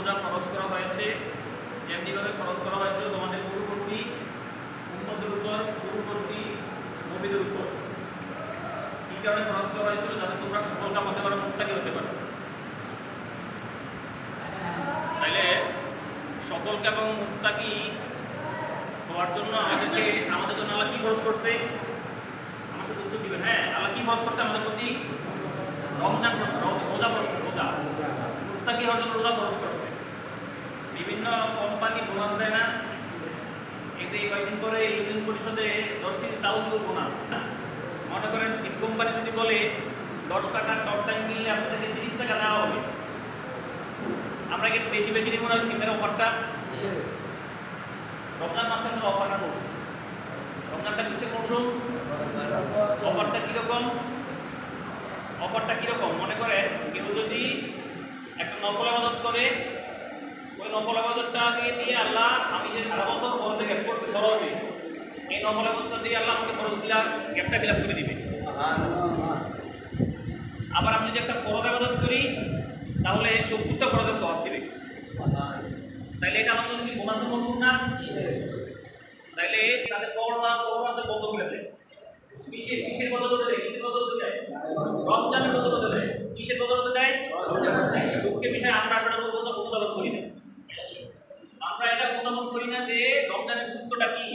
রোজা খরচ করা হয়েছে, যেমনিভাবে খরচ করা হয়েছিল তোমাদের পূর্ববর্তী উম্মতের উপর, পূর্ববর্তী নবীদের উপর। কি কারণে খরচ করা হয়েছিল? যাতে তোমরা সফলকাম হতে পারো, মুত্তাকি হতে পারো। তাইলে সফলকাম এবং মুত্তাকি হওয়ার জন্য আমাদের জন্য আল্লাহ কি খরচ করছে? আমার সাথে উত্তর দিবেন। হ্যাঁ, আল্লাহ কি খরচ করছে আমাদের প্রতি? রমজান খরচ, রোজা খরচ, রোজা। মুত্তাকি হওয়ার জন্য রোজা খরচ করছে। বিভিন্ন কোম্পানি বোনাস দেয় না? এই যে কয়েকদিন পরে ইউনিয়ন পরিষদে 10 কেজি চাউল দিব বোনাস। মনে করেন সিপ কোম্পানি যদি বলে 10 টাকার টক টাইম নিলে আপনাদেরকে 30 টাকা দেওয়া হবে, আমরা কি বেশি বেশি নিব না সিমের অফারটা? রমজান মাসটা আসলে অফারটা মৌসুম। রমজানটা কিসের মৌসুম? অফারটা কীরকম? অফারটা কীরকম? মনে করেন কেউ যদি একটা নফল আবাদত করে, ওই নফল আবাদতটা দিয়ে আল্লাহ, আমি যে সারা বছর ফরজে গ্যাপ করছি ফরজে, এই নফল আবাদতটা দিয়ে আল্লাহ আমাকে ফরজগুলা গ্যাপটা ফিল আপ করে দিবে। আবার আমি যদি একটা ফরজ আবাদত করি তাহলে 70টা ফরজের সওয়াব দিবে। তাইলে এটা আমাদের যদি বোনাসের মৌসুম না? তাইলে তাদের করোনাতে বন্ধ করে দেয়। কিসের বদলতে দেয়? কিসের বদলতে দেয়? রমজানের বদলতে দেয়। কিসের বদলতে দেয়? দুঃখের বিষয়ে আমরা আসলে অনুধাবন করি না। আমরা এটা অনুধাবন করি না যে রমজানের গুরুত্বটা কি।